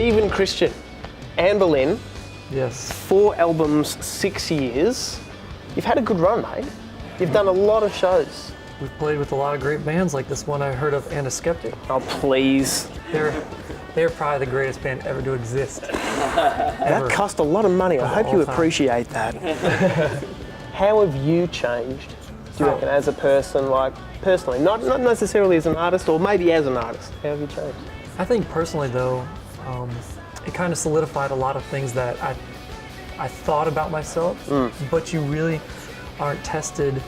Even Christian. Anberlin, Yes. 4 albums, 6 years. You've had a good run, mate. You've done a lot of shows. We've played with a lot of great bands, like this one I heard of, and a Skeptic. Oh, please. They're probably the greatest band ever to exist. That cost a lot of money. I hope you appreciate that. How have you changed, do you reckon, as a person, like personally? Not necessarily as an artist, or maybe as an artist. How have you changed? I think personally, though, it kind of solidified a lot of things that I thought about myself, but you really aren't tested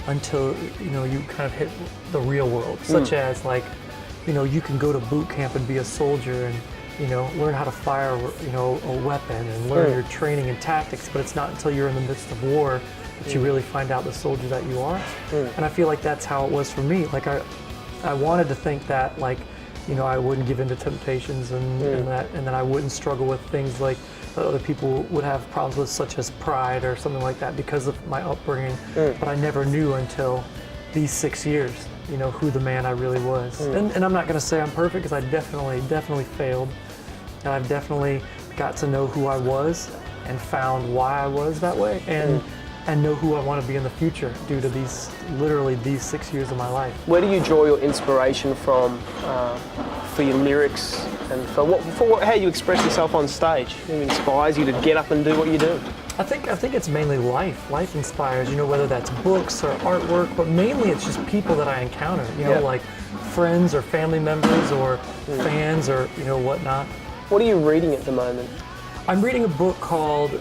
until you kind of hit the real world, such as like you can go to boot camp and be a soldier and learn how to fire a weapon and learn your training and tactics, but it's not until you're in the midst of war that you really find out the soldier that you are. And I feel like that's how it was for me. Like I wanted to think that like I wouldn't give in to temptations and that I wouldn't struggle with things like that other people would have problems with, such as pride or something like that, because of my upbringing. But I never knew until these 6 years, who the man I really was. And I'm not going to say I'm perfect, because I definitely failed. And I've definitely got to know who I was and found why I was that way, and know who I want to be in the future due to literally these 6 years of my life. Where do you draw your inspiration from for your lyrics and for how you express yourself on stage? Who inspires you to get up and do what you do? I think it's mainly life. Life inspires, whether that's books or artwork, but mainly it's just people that I encounter, like friends or family members or fans or whatnot. What are you reading at the moment? I'm reading a book called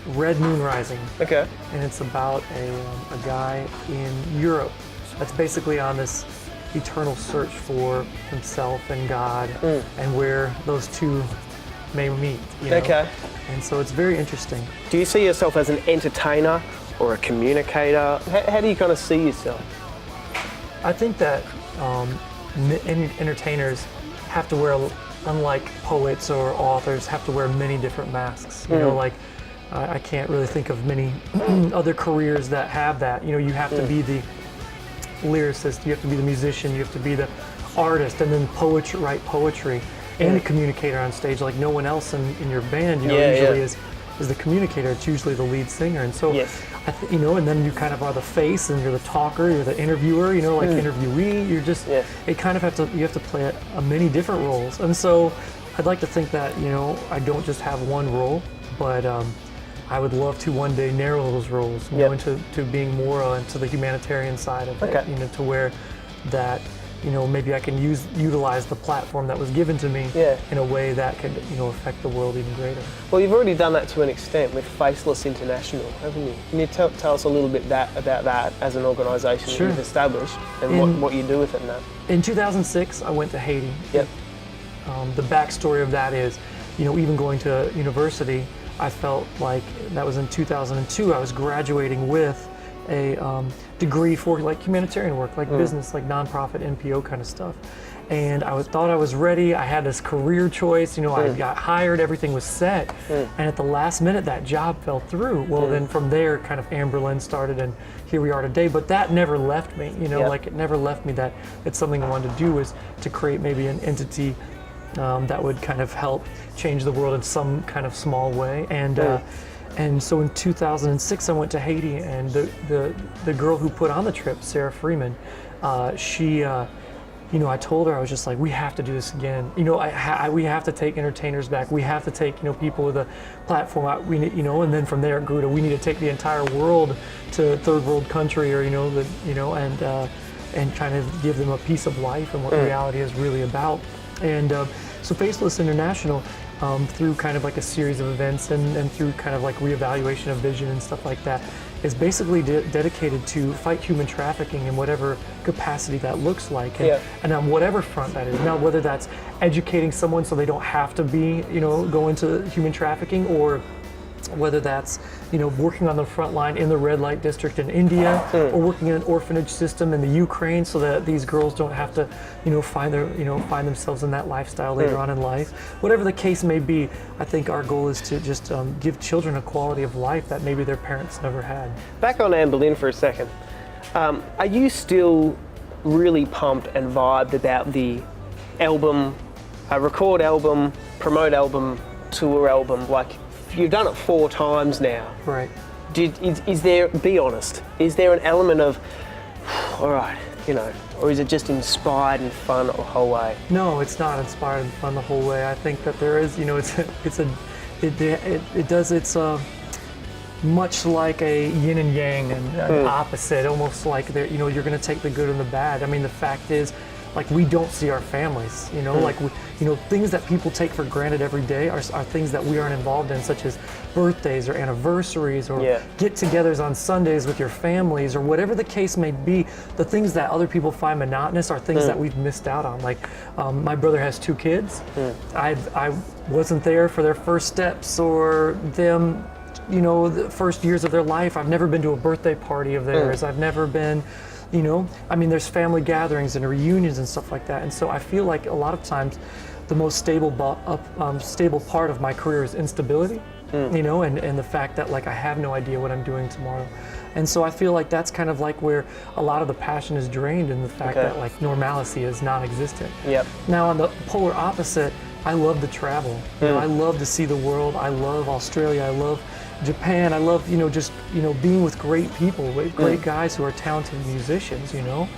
Red Moon Rising. Okay. And it's about a guy in Europe that's basically on this eternal search for himself and God, and where those two may meet. Okay. And so it's very interesting. Do you see yourself as an entertainer or a communicator? How do you kind of see yourself? I think that entertainers have to wear, unlike poets or authors, have to wear many different masks. Like I can't really think of many other careers that have that. You have to be the lyricist, you have to be the musician, you have to be the artist, and then write poetry, and a communicator on stage. Like no one else in your band, usually is the communicator. It's usually the lead singer, and so and then you kind of are the face, and you're the talker, you're the interviewer, like interviewee. You're just it kind of you have to play many different roles, and so I'd like to think that I don't just have one role, but I would love to one day narrow those roles, into being more into the humanitarian side of it, to where that maybe I can utilize the platform that was given to me in a way that could affect the world even greater. Well, you've already done that to an extent with Faceless International, haven't you? Can you tell us a little bit about that as an organisation that you've established, and what you do with it now? In 2006, I went to Haiti. Yep. The backstory of that is, even going to university, I felt like that was in 2002. I was graduating with a degree for like humanitarian work, like business, like nonprofit, NPO kind of stuff. And I thought I was ready. I had this career choice. I got hired. Everything was set. And at the last minute, that job fell through. Well, then from there, kind of Anberlin started, and here we are today. But that never left me. Like it never left me that it's something I wanted to do, was to create maybe an entity that would kind of help change the world in some kind of small way. And so in 2006, I went to Haiti, and the girl who put on the trip, Sarah Freeman, she, I told her, I was just like, we have to do this again. We have to take entertainers back. We have to take, people with a platform. And then from there it grew to, we need to take the entire world to a third world country, or and kind of give them a piece of life and what reality is really about. And so Faceless International, through kind of like a series of events and through kind of like reevaluation of vision and stuff like that, is basically dedicated to fight human trafficking in whatever capacity that looks like, and on whatever front that is. Now, whether that's educating someone so they don't have to be, go into human trafficking, or whether that's, working on the front line in the red light district in India, or working in an orphanage system in the Ukraine, so that these girls don't have to, find themselves in that lifestyle later on in life. Whatever the case may be, I think our goal is to just give children a quality of life that maybe their parents never had. Back on Anberlin for a second. Are you still really pumped and vibed about the album, record album, promote album, tour album. Like, you've done it 4 times now. Right. Is there, be honest, is there an element of, all right, you know, or is it just inspired and fun the whole way? No, it's not inspired and fun the whole way. I think that there is, you know, it's much like a yin and yang and an opposite, almost like there, you know, you're going to take the good and the bad. I mean, the fact is, like, we don't see our families, you know, like, we, you know, things that people take for granted every day are things that we aren't involved in, such as birthdays or anniversaries or get-togethers on Sundays with your families or whatever the case may be. The things that other people find monotonous are things that we've missed out on. Like, my brother has 2 kids. I wasn't there for their first steps or them, you know, the first years of their life. I've never been to a birthday party of theirs. I've never been, you know, I mean, there's family gatherings and reunions and stuff like that. And so I feel like a lot of times the most stable part of my career is instability, you know, and the fact that, like, I have no idea what I'm doing tomorrow. And so I feel like that's kind of like where a lot of the passion is drained, in the fact that, like, normalcy is non-existent. Now, on the polar opposite, I love to travel. You know, I love to see the world. I love Australia. I love Japan. I love, you know, just, you know, being with great people, great guys who are talented musicians, you know,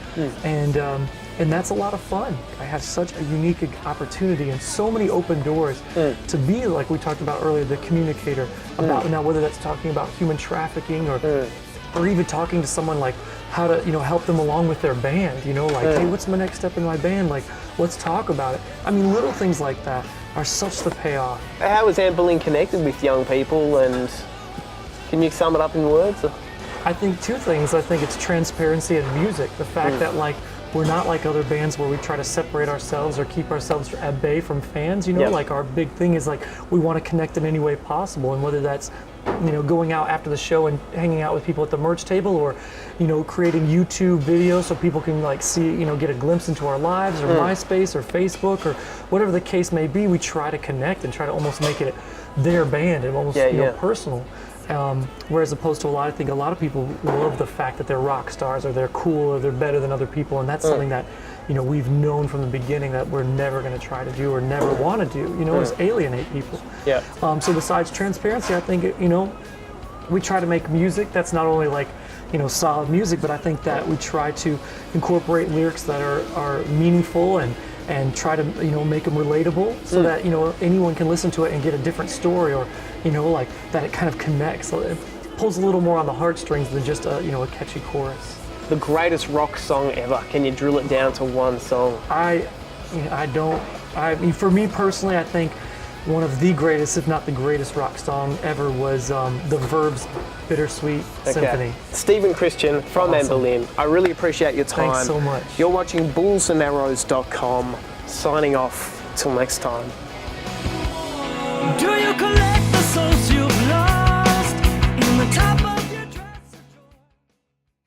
and that's a lot of fun. I have such a unique opportunity and so many open doors to be, like we talked about earlier, the communicator about now, whether that's talking about human trafficking or even talking to someone, like, how to, you know, help them along with their band, you know, like, hey, what's my next step in my band? Like, let's talk about it. I mean, little things like that are such the payoff. How is Anberlin connected with young people, and can you sum it up in words? I think 2 things. I think it's transparency and music. The fact that, like, we're not like other bands where we try to separate ourselves or keep ourselves at bay from fans, you know, like, our big thing is, like, we want to connect in any way possible, and whether that's, you know, going out after the show and hanging out with people at the merch table, or, you know, creating YouTube videos so people can, like, see, you know, get a glimpse into our lives, or MySpace or Facebook or whatever the case may be. We try to connect and try to almost make it their band and almost, you know, personal. Whereas opposed to I think a lot of people love the fact that they're rock stars or they're cool or they're better than other people, and that's something that, you know, we've known from the beginning that we're never going to try to do or never want to do, you know, is alienate people. So besides transparency, I think, you know, we try to make music that's not only, like, you know, solid music, but I think that we try to incorporate lyrics that are meaningful and try to, you know, make them relatable so that, you know, anyone can listen to it and get a different story, or, you know, like, that it kind of connects. So it pulls a little more on the heartstrings than just a, you know, a catchy chorus. The greatest rock song ever. Can you drill it down to one song? I mean, for me personally, I think one of the greatest, if not the greatest rock song ever was the Verbs' Bittersweet Symphony. Stephen Christian from Anberlin, I really appreciate your time. Thanks so much. You're watching Bulls+Arrows.com, signing off. Till next time. Do you collect the souls you've lost in the top of